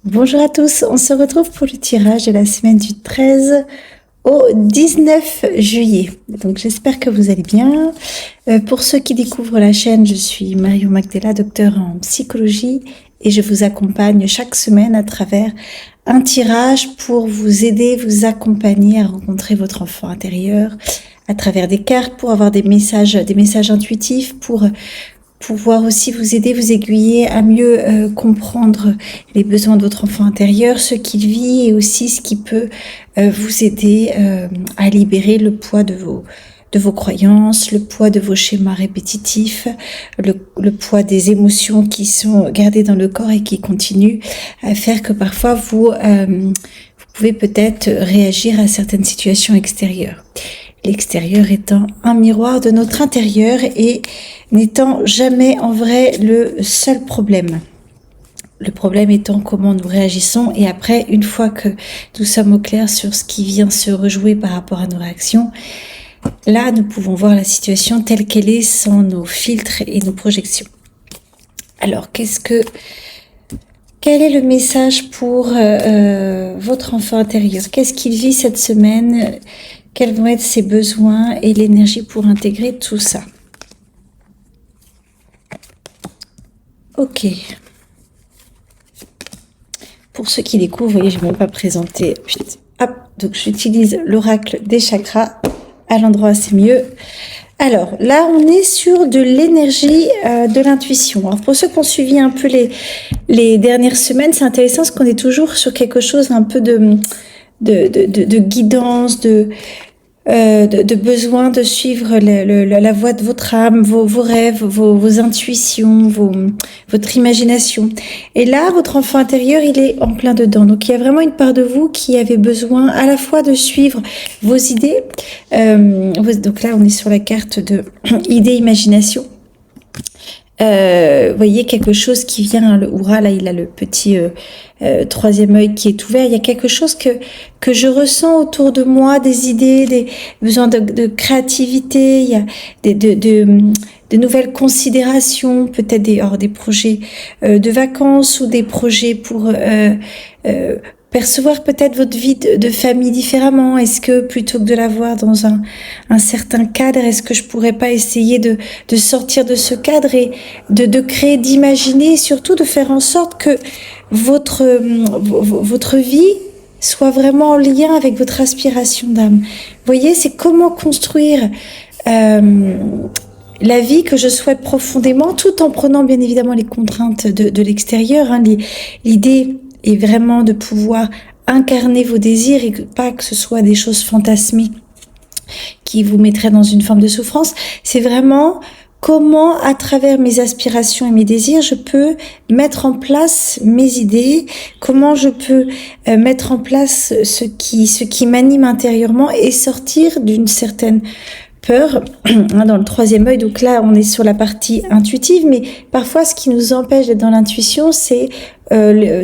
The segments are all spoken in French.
Bonjour à tous, on se retrouve pour le tirage de la semaine du 13 au 19 juillet. Donc j'espère que vous allez bien. Pour ceux qui découvrent la chaîne, je suis Marion Magdela, docteur en psychologie et je vous accompagne chaque semaine à travers un tirage pour vous aider, vous accompagner à rencontrer votre enfant intérieur à travers des cartes pour avoir des messages intuitifs, pour pouvoir aussi vous aider, vous aiguiller à mieux comprendre les besoins de votre enfant intérieur, ce qu'il vit et aussi ce qui peut vous aider à libérer le poids de vos croyances, le poids de vos schémas répétitifs, le poids des émotions qui sont gardées dans le corps et qui continuent à faire que parfois vous pouvez peut-être réagir à certaines situations extérieures. L'extérieur étant un miroir de notre intérieur et n'étant jamais en vrai le seul problème. Le problème étant comment nous réagissons et après, une fois que nous sommes au clair sur ce qui vient se rejouer par rapport à nos réactions, là, nous pouvons voir la situation telle qu'elle est sans nos filtres et nos projections. Alors, quel est le message pour votre enfant intérieur? Qu'est-ce qu'il vit cette semaine? Quels vont être ses besoins et l'énergie pour intégrer tout ça? Ok. Pour ceux qui découvrent, vous voyez, je ne vais même pas présenter. Hop, donc j'utilise l'oracle des chakras. À l'endroit, c'est mieux. Alors, là, on est sur de l'énergie de l'intuition. Alors, pour ceux qui ont suivi un peu les dernières semaines, c'est intéressant parce qu'on est toujours sur quelque chose un peu de guidance, de besoin de suivre la voie de votre âme, vos rêves, vos intuitions, votre imagination. Et là, votre enfant intérieur, il est en plein dedans. Donc, il y a vraiment une part de vous qui avait besoin à la fois de suivre vos idées. Donc là, on est sur la carte de idée-imagination. Voyez quelque chose qui vient, le Oura, là il a le petit troisième œil qui est ouvert, il y a quelque chose que je ressens autour de moi, des idées, des besoins de créativité, il y a de nouvelles considérations, peut-être des projets de vacances ou des projets pour percevoir peut-être votre vie de famille différemment. Est-ce que plutôt que de la voir dans un certain cadre, est-ce que je pourrais pas essayer de sortir de ce cadre et de créer, d'imaginer et surtout de faire en sorte que votre vie soit vraiment en lien avec votre aspiration d'âme. Vous voyez, c'est comment construire la vie que je souhaite profondément, tout en prenant bien évidemment les contraintes de l'extérieur. L'idée est vraiment de pouvoir incarner vos désirs et pas que ce soit des choses fantasmées qui vous mettraient dans une forme de souffrance. C'est vraiment comment, à travers mes aspirations et mes désirs, je peux mettre en place mes idées, comment je peux mettre en place ce qui m'anime intérieurement et sortir d'une certaine peur dans le troisième œil. Donc là, on est sur la partie intuitive, mais parfois, ce qui nous empêche d'être dans l'intuition, ce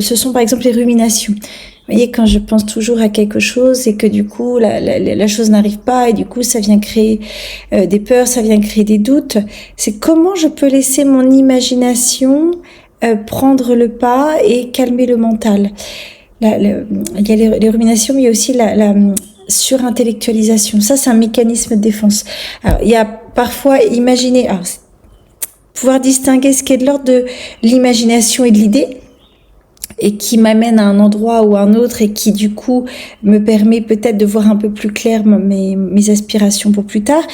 sont par exemple les ruminations. Vous voyez, quand je pense toujours à quelque chose et que du coup, la chose n'arrive pas et du coup, ça vient créer des peurs, ça vient créer des doutes. C'est comment je peux laisser mon imagination prendre le pas et calmer le mental. Il y a les ruminations, mais il y a aussi la surintellectualisation. Ça, c'est un mécanisme de défense. Alors, il y a parfois pouvoir distinguer ce qui est de l'ordre de l'imagination et de l'idée et qui m'amène à un endroit ou à un autre et qui du coup me permet peut-être de voir un peu plus clair mes aspirations pour plus tard.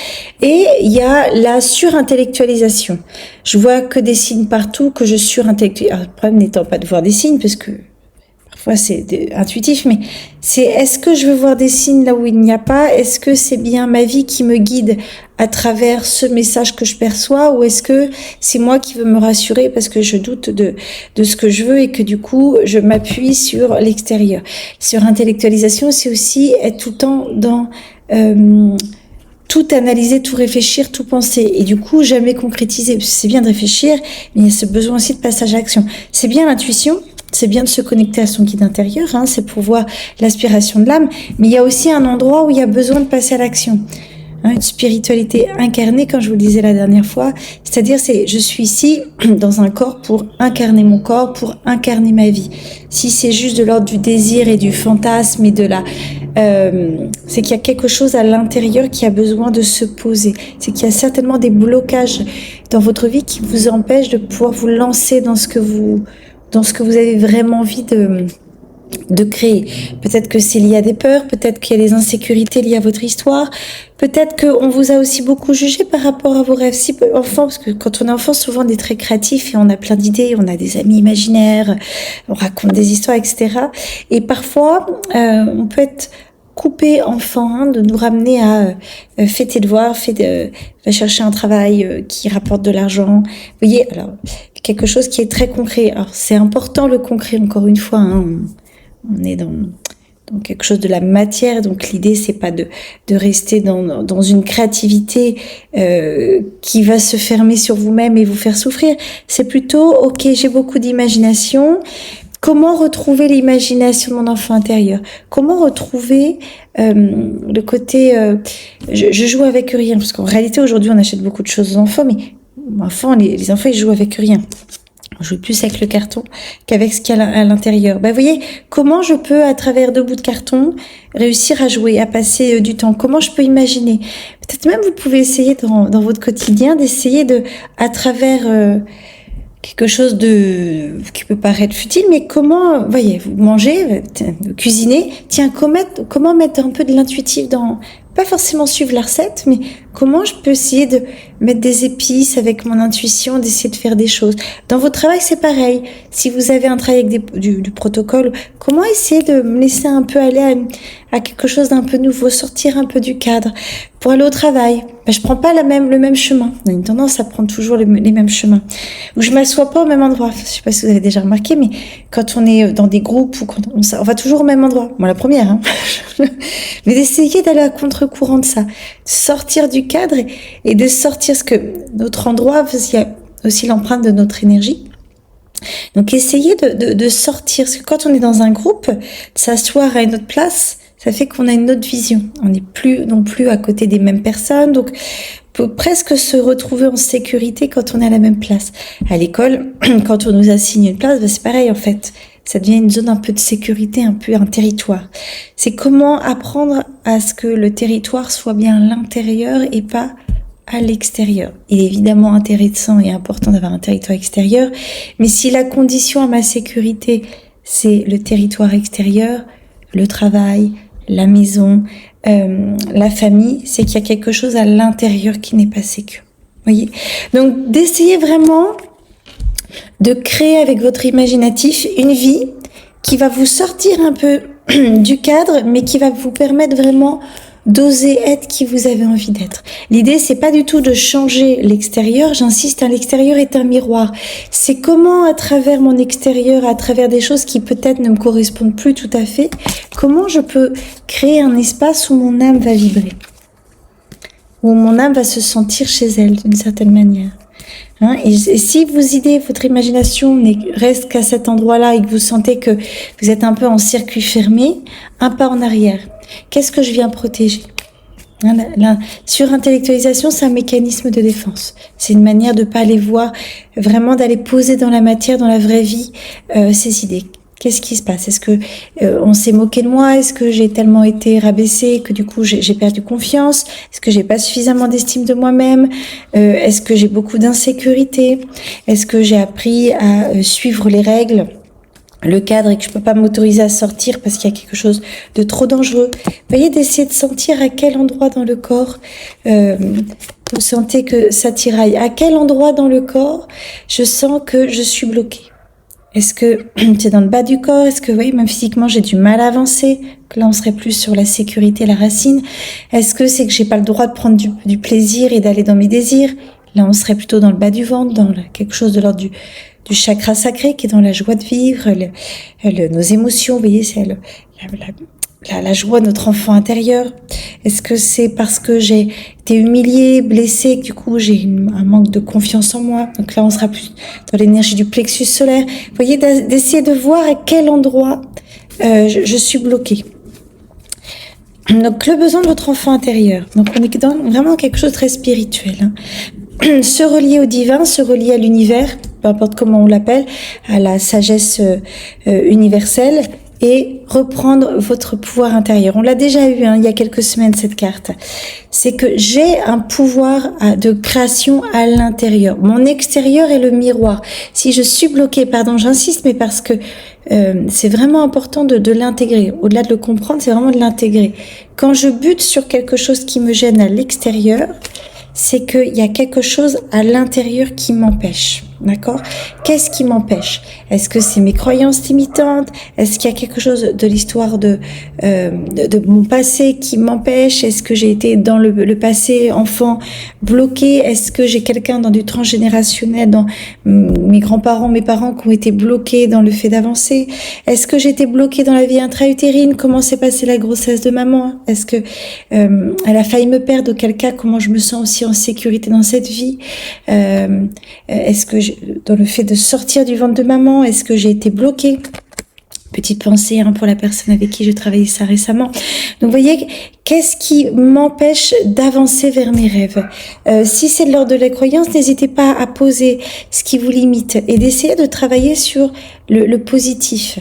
Et il y a la surintellectualisation. Je vois que des signes partout, que je surintellectualise. Alors, le problème n'étant pas de voir des signes, parce que parfois c'est intuitif, mais c'est est-ce que je veux voir des signes là où il n'y a pas? Est-ce que c'est bien ma vie qui me guide à travers ce message que je perçois, ou est-ce que c'est moi qui veux me rassurer parce que je doute de ce que je veux et que du coup je m'appuie sur l'extérieur? Sur intellectualisation, c'est aussi être tout le temps dans tout analyser, tout réfléchir, tout penser et du coup jamais concrétiser. C'est bien de réfléchir, mais il y a ce besoin aussi de passage à l'action. C'est bien l'intuition. C'est bien de se connecter à son guide intérieur, c'est pour voir l'aspiration de l'âme, mais il y a aussi un endroit où il y a besoin de passer à l'action. hein, une spiritualité incarnée, comme je vous le disais la dernière fois. C'est-à-dire, je suis ici dans un corps pour incarner mon corps, pour incarner ma vie. Si c'est juste de l'ordre du désir et du fantasme et c'est qu'il y a quelque chose à l'intérieur qui a besoin de se poser. C'est qu'il y a certainement des blocages dans votre vie qui vous empêchent de pouvoir vous lancer dans ce que vous avez vraiment envie de créer. Peut-être que c'est lié à des peurs, peut-être qu'il y a des insécurités liées à votre histoire, peut-être qu'on vous a aussi beaucoup jugé par rapport à vos rêves. Si enfant, parce que quand on est enfant, souvent on est très créatif et on a plein d'idées, on a des amis imaginaires, on raconte des histoires, etc. Et parfois, on peut être coupé enfant, hein, de nous ramener à fais tes devoirs, va chercher un travail qui rapporte de l'argent. Vous voyez, alors quelque chose qui est très concret. Alors c'est important le concret, encore une fois, hein, on est dans quelque chose de la matière, donc l'idée c'est pas de rester dans une créativité qui va se fermer sur vous-même et vous faire souffrir. C'est plutôt ok, j'ai beaucoup d'imagination. Comment retrouver l'imagination de mon enfant intérieur? Comment retrouver le côté je joue avec rien, parce qu'en réalité aujourd'hui on achète beaucoup de choses aux enfants, mais les enfants ils jouent avec rien. On joue plus avec le carton qu'avec ce qu'il y a à l'intérieur. Vous voyez, comment je peux, à travers 2 bouts de carton, réussir à jouer, à passer du temps? Comment je peux imaginer? Peut-être même vous pouvez essayer dans votre quotidien d'essayer à travers quelque chose qui peut paraître futile, mais comment, voyez, vous mangez, vous cuisinez, tiens, comment mettre un peu de l'intuitif pas forcément suivre la recette, mais comment je peux essayer de mettre des épices avec mon intuition, d'essayer de faire des choses. Dans votre travail, c'est pareil. Si vous avez un travail avec du protocole, comment essayer de me laisser un peu aller à quelque chose d'un peu nouveau, sortir un peu du cadre pour aller au travail. Je prends pas le même chemin. On a une tendance à prendre toujours les mêmes chemins. Ou je m'assois pas au même endroit. Je sais pas si vous avez déjà remarqué, mais quand on est dans des groupes ou quand on va toujours au même endroit. Moi, la première, hein. Mais d'essayer d'aller à contre-courant de ça, de sortir du cadre et de sortir ce que notre endroit, parce qu'il y a aussi l'empreinte de notre énergie. Donc, essayez de sortir, parce que quand on est dans un groupe, de s'asseoir à une autre place, ça fait qu'on a une autre vision. On n'est plus non plus à côté des mêmes personnes, donc on peut presque se retrouver en sécurité quand on est à la même place. À l'école, quand on nous assigne une place, c'est pareil en fait. Ça devient une zone un peu de sécurité, un peu un territoire. C'est comment apprendre à ce que le territoire soit bien à l'intérieur et pas à l'extérieur. Il est évidemment intéressant et important d'avoir un territoire extérieur, mais si la condition à ma sécurité, c'est le territoire extérieur, le travail, la maison, la famille, c'est qu'il y a quelque chose à l'intérieur qui n'est pas sécure. Voyez ? Donc, d'essayer vraiment de créer avec votre imaginatif une vie qui va vous sortir un peu du cadre, mais qui va vous permettre vraiment d'oser être qui vous avez envie d'être. L'idée, c'est pas du tout de changer l'extérieur. J'insiste, l'extérieur est un miroir. C'est comment, à travers mon extérieur, à travers des choses qui peut-être ne me correspondent plus tout à fait, comment je peux créer un espace où mon âme va vibrer, où mon âme va se sentir chez elle d'une certaine manière. Hein, et si votre imagination reste qu'à cet endroit-là et que vous sentez que vous êtes un peu en circuit fermé, un pas en arrière. Qu'est-ce que je viens protéger? La surintellectualisation, c'est un mécanisme de défense. C'est une manière de pas aller voir, vraiment d'aller poser dans la matière, dans la vraie vie, ces idées. Qu'est-ce qui se passe? Est-ce que on s'est moqué de moi? Est-ce que j'ai tellement été rabaissée que du coup j'ai perdu confiance? Est-ce que j'ai pas suffisamment d'estime de moi-même? Est-ce que j'ai beaucoup d'insécurité? Est-ce que j'ai appris à suivre les règles, le cadre, et que je peux pas m'autoriser à sortir parce qu'il y a quelque chose de trop dangereux? Vous voyez, d'essayer de sentir à quel endroit dans le corps vous sentez que ça tiraille. À quel endroit dans le corps je sens que je suis bloquée? Est-ce que c'est dans le bas du corps? Est-ce que, oui, même physiquement, j'ai du mal à avancer? Que là, on serait plus sur la sécurité, la racine. Est-ce que c'est que j'ai pas le droit de prendre du plaisir et d'aller dans mes désirs? Là, on serait plutôt dans le bas du ventre, dans quelque chose de l'ordre du chakra sacré, qui est dans la joie de vivre, nos émotions, vous voyez, c'est la joie de notre enfant intérieur. Est-ce que c'est parce que j'ai été humiliée, blessée, que du coup j'ai un manque de confiance en moi? Donc là, on sera plus dans l'énergie du plexus solaire. Vous voyez, d'essayer de voir à quel endroit je suis bloquée. Donc, le besoin de votre enfant intérieur. Donc, on est dans vraiment quelque chose de très spirituel. Hein. Se relier au divin, se relier à l'univers, peu importe comment on l'appelle, à la sagesse universelle, et reprendre votre pouvoir intérieur. On l'a déjà eu il y a quelques semaines, cette carte. C'est que j'ai un pouvoir de création à l'intérieur. Mon extérieur est le miroir. Si je suis bloquée, pardon, j'insiste, mais parce que c'est vraiment important de l'intégrer. Au-delà de le comprendre, c'est vraiment de l'intégrer. Quand je bute sur quelque chose qui me gêne à l'extérieur, c'est qu'il y a quelque chose à l'intérieur qui m'empêche. D'accord? Qu'est-ce qui m'empêche? Est-ce que c'est mes croyances limitantes? Est-ce qu'il y a quelque chose de l'histoire de mon passé qui m'empêche? Est-ce que j'ai été dans le passé enfant bloqué? Est-ce que j'ai quelqu'un dans du transgénérationnel, dans mes grands-parents, mes parents qui ont été bloqués dans le fait d'avancer? Est-ce que j'ai été bloquée dans la vie intra-utérine? Comment s'est passée la grossesse de maman? Est-ce que elle a failli me perdre? Auquel cas, comment je me sens aussi en sécurité dans cette vie? Est-ce que dans le fait de sortir du ventre de maman, est-ce que j'ai été bloquée? Petite pensée pour la personne avec qui je travaillais ça récemment. Donc, vous voyez, qu'est-ce qui m'empêche d'avancer vers mes rêves? Si c'est de l'ordre de la croyance, n'hésitez pas à poser ce qui vous limite et d'essayer de travailler sur le positif.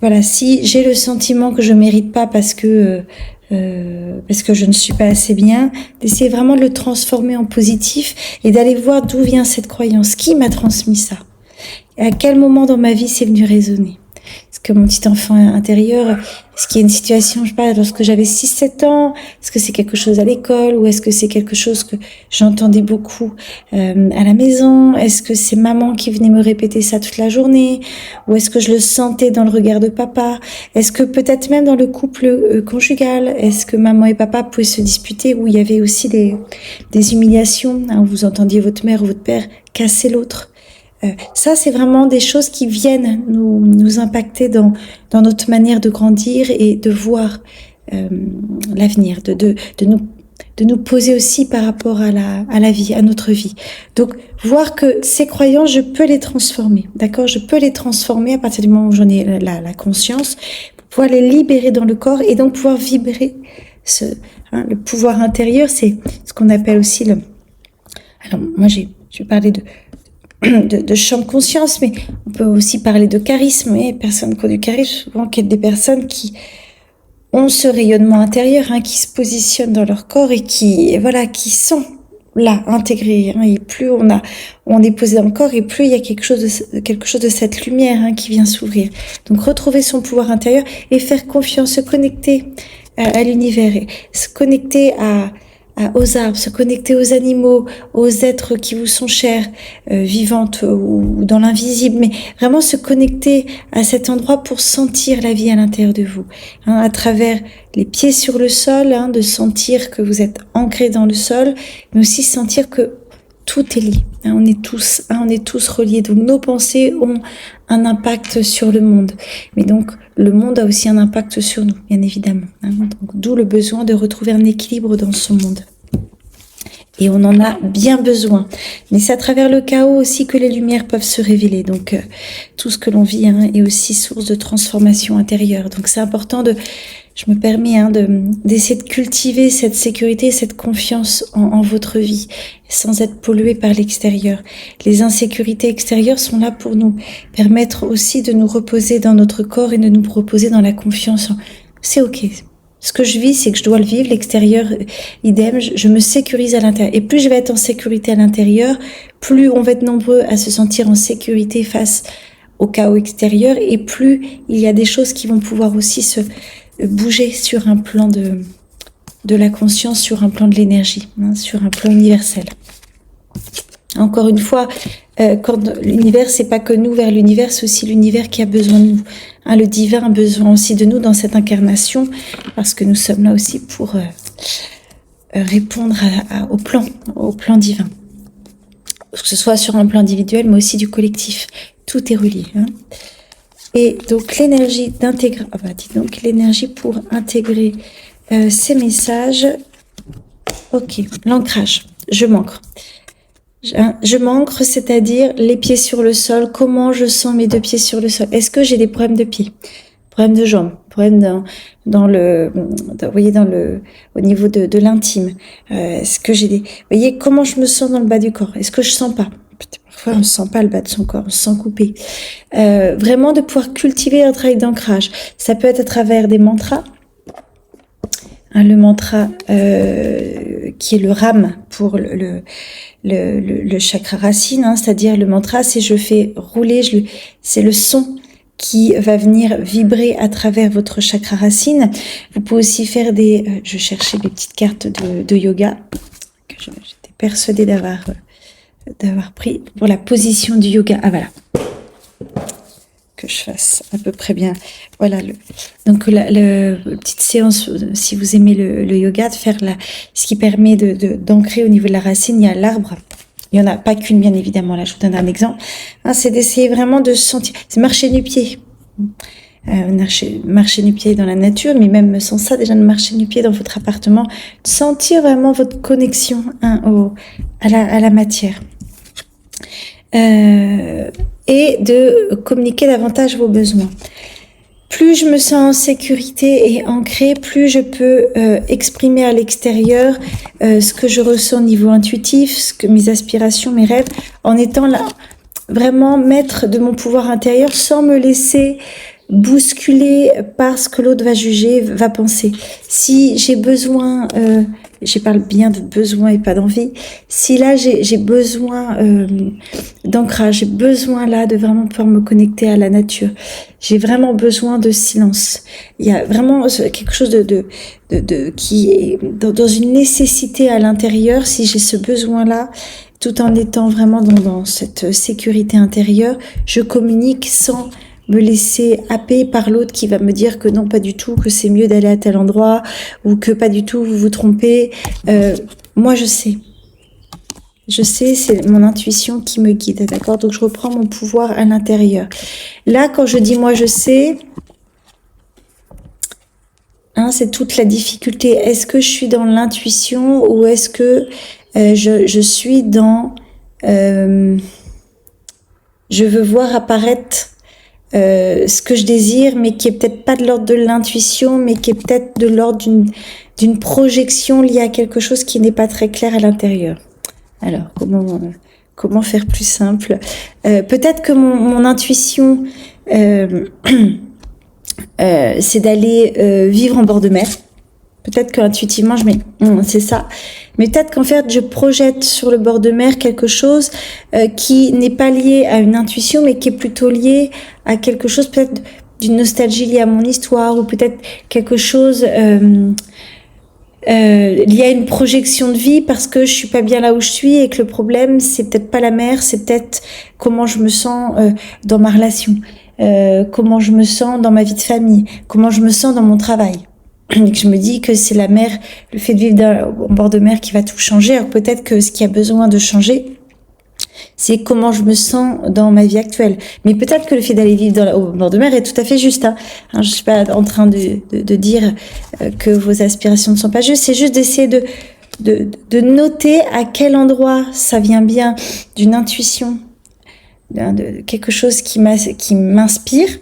Voilà, si j'ai le sentiment que je mérite pas parce que je ne suis pas assez bien, d'essayer vraiment de le transformer en positif et d'aller voir d'où vient cette croyance, qui m'a transmis ça, et à quel moment dans ma vie c'est venu résonner. Est-ce que mon petit enfant intérieur, est-ce qu'il y a une situation, je sais pas, lorsque j'avais 6-7 ans, est-ce que c'est quelque chose à l'école ou est-ce que c'est quelque chose que j'entendais beaucoup à la maison? Est-ce que c'est maman qui venait me répéter ça toute la journée ou est-ce que je le sentais dans le regard de papa? Est-ce que peut-être même dans le couple conjugal, est-ce que maman et papa pouvaient se disputer où il y avait aussi des humiliations, où vous entendiez votre mère ou votre père casser l'autre? Ça, c'est vraiment des choses qui viennent nous impacter dans notre manière de grandir et de voir l'avenir, de nous poser aussi par rapport à la vie, à notre vie. Donc, voir que ces croyances, je peux les transformer, d'accord? Je peux les transformer à partir du moment où j'en ai la conscience, pour pouvoir les libérer dans le corps et donc pouvoir vibrer le pouvoir intérieur, c'est ce qu'on appelle aussi alors, moi, je vais parler de champ de conscience, mais on peut aussi parler de charisme. Et personnes qui ont du charisme, souvent, qui sont des personnes qui ont ce rayonnement intérieur, qui se positionnent dans leur corps et qui sont là, intégrés. Et plus on est posé dans le corps, et plus il y a quelque chose de cette lumière qui vient s'ouvrir. Donc, retrouver son pouvoir intérieur et faire confiance, se connecter à l'univers, et se connecter aux arbres, se connecter aux animaux, aux êtres qui vous sont chers, vivantes ou dans l'invisible, mais vraiment se connecter à cet endroit pour sentir la vie à l'intérieur de vous, à travers les pieds sur le sol, de sentir que vous êtes ancré dans le sol, mais aussi sentir que tout est lié. On est tous reliés. Donc nos pensées ont un impact sur le monde, mais donc le monde a aussi un impact sur nous, bien évidemment. Donc, d'où le besoin de retrouver un équilibre dans ce monde. Et on en a bien besoin. Mais c'est à travers le chaos aussi que les lumières peuvent se révéler. Donc tout ce que l'on vit est aussi source de transformation intérieure. Donc c'est important je me permets d'essayer de cultiver cette sécurité, cette confiance en votre vie, sans être pollué par l'extérieur. Les insécurités extérieures sont là pour nous permettre aussi de nous reposer dans notre corps et de nous reposer dans la confiance. C'est ok. Ce que je vis, c'est que je dois le vivre. L'extérieur, idem, je me sécurise à l'intérieur. Et plus je vais être en sécurité à l'intérieur, plus on va être nombreux à se sentir en sécurité face au chaos extérieur, et plus il y a des choses qui vont pouvoir aussi se bouger sur un plan de la conscience, sur un plan de l'énergie, sur un plan universel. Encore une fois, quand l'univers, c'est pas que nous vers l'univers, c'est aussi l'univers qui a besoin de nous. Le divin a besoin aussi de nous dans cette incarnation, parce que nous sommes là aussi pour répondre au plan divin. Que ce soit sur un plan individuel, mais aussi du collectif. Tout est relié. Et donc l'énergie d'intégrer, l'énergie pour intégrer ces messages. Ok, l'ancrage. Je m'ancre. Je m'ancre, c'est-à-dire les pieds sur le sol. Comment je sens mes deux pieds sur le sol? Est-ce que j'ai des problèmes de pieds, problèmes de jambes, problème vous voyez, au niveau de l'intime. Est-ce que j'ai vous voyez, comment je me sens dans le bas du corps? Est-ce que je sens pas? Parfois, on ne sent pas le bas de son corps, on se sent coupé. Vraiment de pouvoir cultiver un travail d'ancrage. Ça peut être à travers des mantras. Le mantra qui est le RAM pour le chakra racine, c'est-à-dire le mantra, c'est je fais rouler, c'est le son qui va venir vibrer à travers votre chakra racine. Vous pouvez aussi faire je cherchais des petites cartes de yoga que j'étais persuadée d'avoir pris pour la position du yoga. Ah voilà, que je fasse à peu près bien. Voilà, donc la petite séance, si vous aimez le yoga, de faire ce qui permet d'ancrer au niveau de la racine. Il y a l'arbre. Il n'y en a pas qu'une, bien évidemment. Là, je vous donne un exemple. C'est d'essayer vraiment de sentir. C'est marcher du pied. Marcher du pied dans la nature, mais même sans ça, déjà de marcher du pied dans votre appartement. De sentir vraiment votre connexion à la matière. Et de communiquer davantage vos besoins. Plus je me sens en sécurité et ancrée, plus je peux exprimer à l'extérieur ce que je ressens au niveau intuitif, mes aspirations, mes rêves, en étant là, vraiment maître de mon pouvoir intérieur, sans me laisser bousculer par ce que l'autre va juger, va penser. Si j'ai besoin, je parle bien de besoin et pas d'envie, si là j'ai besoin d'ancrage, j'ai besoin là de vraiment pouvoir me connecter à la nature, j'ai vraiment besoin de silence. Il y a vraiment quelque chose qui est dans une nécessité à l'intérieur. Si j'ai ce besoin-là, tout en étant vraiment dans cette sécurité intérieure, je communique sans me laisser happer par l'autre qui va me dire que non, pas du tout, que c'est mieux d'aller à tel endroit, ou que pas du tout, vous vous trompez. Moi, je sais. Je sais, c'est mon intuition qui me guide, d'accord? Donc, je reprends mon pouvoir à l'intérieur. Là, quand je dis moi, je sais, c'est toute la difficulté. Est-ce que je suis dans l'intuition ou est-ce que je suis dans... je veux voir apparaître ce que je désire, mais qui est peut-être pas de l'ordre de l'intuition, mais qui est peut-être de l'ordre d'une projection liée à quelque chose qui n'est pas très clair à l'intérieur. Alors, comment faire plus simple? Peut-être que mon intuition, c'est d'aller vivre en bord de mer. Peut-être qu'intuitivement, je mets, c'est ça. Mais peut-être qu'en fait, je projette sur le bord de mer quelque chose qui n'est pas lié à une intuition, mais qui est plutôt lié à quelque chose peut-être d'une nostalgie liée à mon histoire, ou peut-être quelque chose lié à une projection de vie parce que je suis pas bien là où je suis et que le problème, c'est peut-être pas la mer, c'est peut-être comment je me sens dans ma relation, comment je me sens dans ma vie de famille, comment je me sens dans mon travail. Et que je me dis que c'est la mer, le fait de vivre au bord de mer qui va tout changer. Alors peut-être que ce qui a besoin de changer, c'est comment je me sens dans ma vie actuelle. Mais peut-être que le fait d'aller vivre au bord de mer est tout à fait juste. Je suis pas en train de dire que vos aspirations ne sont pas justes. C'est juste d'essayer de noter à quel endroit ça vient bien d'une intuition, de quelque chose qui m'inspire,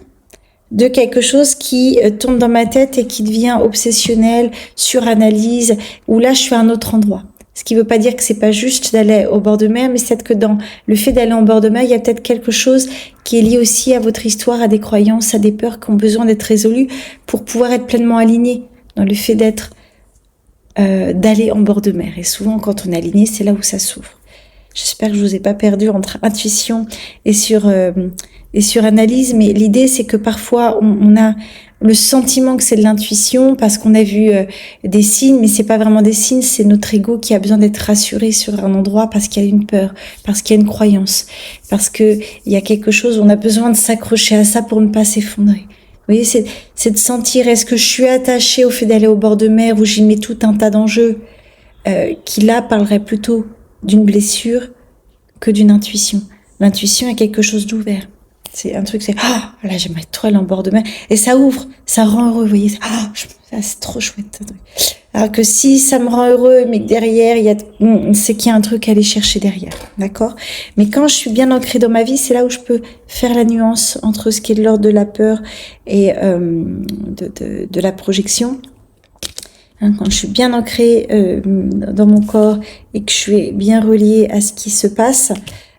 de quelque chose qui tombe dans ma tête et qui devient obsessionnel, suranalyse, où là je suis à un autre endroit. Ce qui veut pas dire que c'est pas juste d'aller au bord de mer, mais c'est peut-être que dans le fait d'aller en bord de mer, il y a peut-être quelque chose qui est lié aussi à votre histoire, à des croyances, à des peurs qui ont besoin d'être résolues pour pouvoir être pleinement aligné dans le fait d'aller en bord de mer. Et souvent, quand on est aligné, c'est là où ça s'ouvre. J'espère que je vous ai pas perdu entre intuition et suranalyse, mais l'idée c'est que parfois on a le sentiment que c'est de l'intuition parce qu'on a vu des signes, mais c'est pas vraiment des signes, c'est notre ego qui a besoin d'être rassuré sur un endroit parce qu'il y a une peur, parce qu'il y a une croyance, parce que il y a quelque chose, on a besoin de s'accrocher à ça pour ne pas s'effondrer. Vous voyez, c'est de sentir, est-ce que je suis attachée au fait d'aller au bord de mer où j'y mets tout un tas d'enjeux qui là parlerait plutôt d'une blessure que d'une intuition. L'intuition est quelque chose d'ouvert. C'est un truc, c'est ah là j'aimerais trop aller en bord de mer et ça ouvre, ça rend heureux, vous voyez. Ah c'est trop chouette. Alors que si ça me rend heureux, mais que derrière il y a, c'est qu'il y a un truc à aller chercher derrière, d'accord. Mais quand je suis bien ancrée dans ma vie, c'est là où je peux faire la nuance entre ce qui est de l'ordre de la peur et de la projection. Hein, quand je suis bien ancrée dans mon corps et que je suis bien reliée à ce qui se passe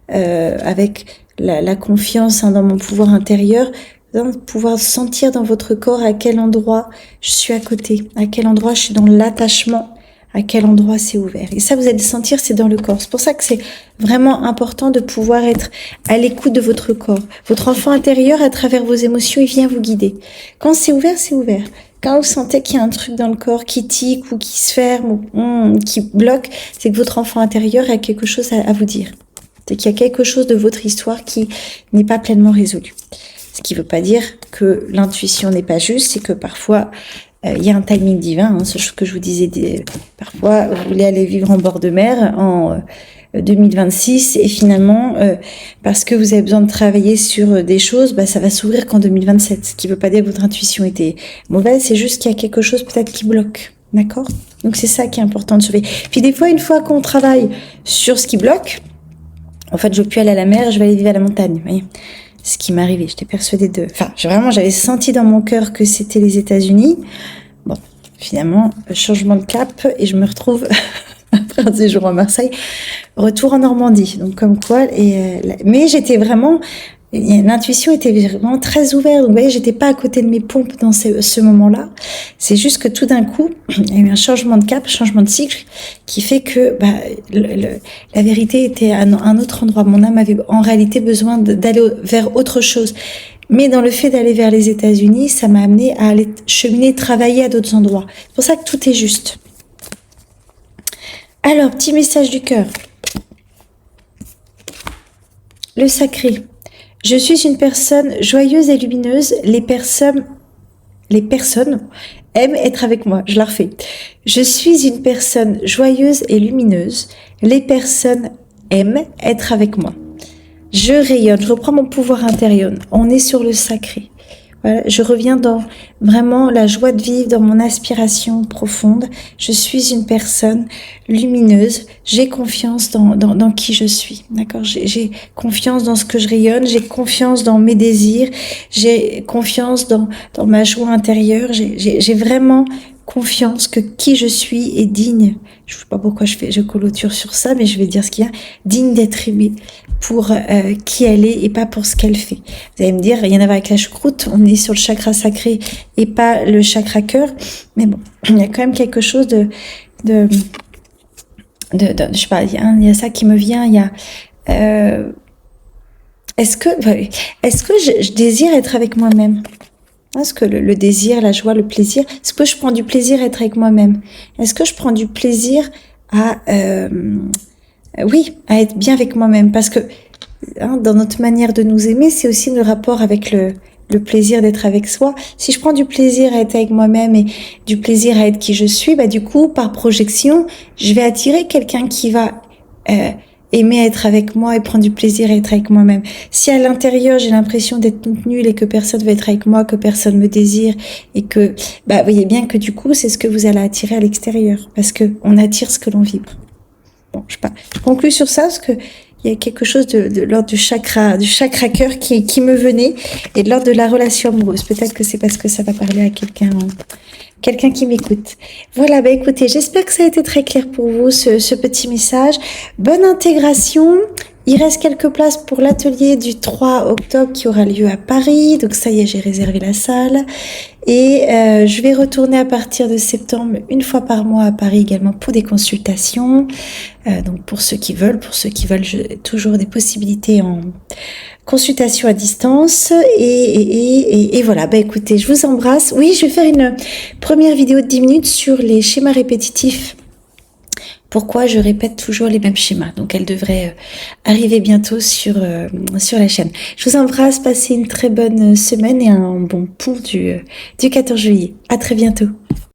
avec la confiance dans mon pouvoir intérieur, pouvoir sentir dans votre corps à quel endroit je suis à côté, à quel endroit je suis dans l'attachement, à quel endroit c'est ouvert. Et ça, vous allez sentir, c'est dans le corps. C'est pour ça que c'est vraiment important de pouvoir être à l'écoute de votre corps. Votre enfant intérieur, à travers vos émotions, il vient vous guider. Quand c'est ouvert, c'est ouvert. Quand vous sentez qu'il y a un truc dans le corps qui tique ou qui se ferme ou qui bloque, c'est que votre enfant intérieur a quelque chose à vous dire. C'est qu'il y a quelque chose de votre histoire qui n'est pas pleinement résolu. Ce qui ne veut pas dire que l'intuition n'est pas juste, c'est que parfois, il y a un timing divin. Hein, ce que je vous disais, parfois, vous voulez aller vivre en bord de mer en 2026 et finalement, parce que vous avez besoin de travailler sur des choses, ça va s'ouvrir qu'en 2027. Ce qui ne veut pas dire que votre intuition était mauvaise, c'est juste qu'il y a quelque chose peut-être qui bloque. D'accord ? Donc c'est ça qui est important de sauver. Puis des fois, une fois qu'on travaille sur ce qui bloque, en fait, je veux plus aller à la mer, je vais aller vivre à la montagne. Vous voyez, ce qui m'est arrivé, j'étais persuadée de... Enfin, j'avais senti dans mon cœur que c'était les États-Unis. Bon, finalement, changement de cap et je me retrouve, après un séjour à Marseille, retour en Normandie. Donc, comme quoi... mais j'étais vraiment... L'intuition était vraiment très ouverte. Donc, vous voyez, j'étais pas à côté de mes pompes dans ce moment-là. C'est juste que tout d'un coup, il y a eu un changement de cap, changement de cycle, qui fait que la vérité était à un autre endroit. Mon âme avait en réalité besoin d'aller vers autre chose. Mais dans le fait d'aller vers les États-Unis, ça m'a amené à aller cheminer, travailler à d'autres endroits. C'est pour ça que tout est juste. Alors, petit message du cœur. Le sacré. Je suis une personne joyeuse et lumineuse. Les personnes aiment être avec moi. Je la refais. Je suis une personne joyeuse et lumineuse. Les personnes aiment être avec moi. Je rayonne. Je reprends mon pouvoir intérieur. On est sur le sacré. Voilà, je reviens dans vraiment la joie de vivre, dans mon aspiration profonde. Je suis une personne lumineuse. J'ai confiance dans qui je suis. D'accord ? J'ai confiance dans ce que je rayonne. J'ai confiance dans mes désirs. J'ai confiance dans ma joie intérieure. J'ai vraiment confiance que qui je suis est digne. Je ne sais pas pourquoi je clôture sur ça, mais je vais dire ce qu'il y a. Digne d'être aimée pour qui elle est et pas pour ce qu'elle fait. Vous allez me dire, rien à voir avec la choucroute, on est sur le chakra sacré et pas le chakra cœur. Mais bon, il y a quand même quelque chose de je sais pas, il y a ça qui me vient, il y a... Est-ce que je désire être avec moi-même ? Est-ce que le désir, la joie, le plaisir, est-ce que je prends du plaisir à être avec moi-même ? Est-ce que je prends du plaisir à être bien avec moi-même ? Parce que dans notre manière de nous aimer, c'est aussi le rapport avec le plaisir d'être avec soi. Si je prends du plaisir à être avec moi-même et du plaisir à être qui je suis, du coup, par projection, je vais attirer quelqu'un qui va aimer être avec moi et prendre du plaisir à être avec moi-même. Si à l'intérieur, j'ai l'impression d'être toute nulle et que personne veut être avec moi, que personne me désire et que, voyez bien que du coup, c'est ce que vous allez attirer à l'extérieur parce que on attire ce que l'on vibre. Bon, je conclue sur ça parce que il y a quelque chose de l'ordre du chakra cœur qui me venait et de l'ordre de la relation amoureuse. Peut-être que c'est parce que ça va parler à quelqu'un qui m'écoute. Voilà, écoutez, j'espère que ça a été très clair pour vous, ce petit message. Bonne intégration. Il reste quelques places pour l'atelier du 3 octobre qui aura lieu à Paris. Donc ça y est, j'ai réservé la salle. Et je vais retourner à partir de septembre une fois par mois à Paris également pour des consultations. Donc pour ceux qui veulent, j'ai toujours des possibilités en consultation à distance. Et voilà, écoutez, je vous embrasse. Oui, je vais faire une première vidéo de 10 minutes sur les schémas répétitifs. Pourquoi je répète toujours les mêmes schémas. Donc, elle devrait arriver bientôt sur la chaîne. Je vous embrasse, passez une très bonne semaine et un bon pont du 14 juillet. À très bientôt.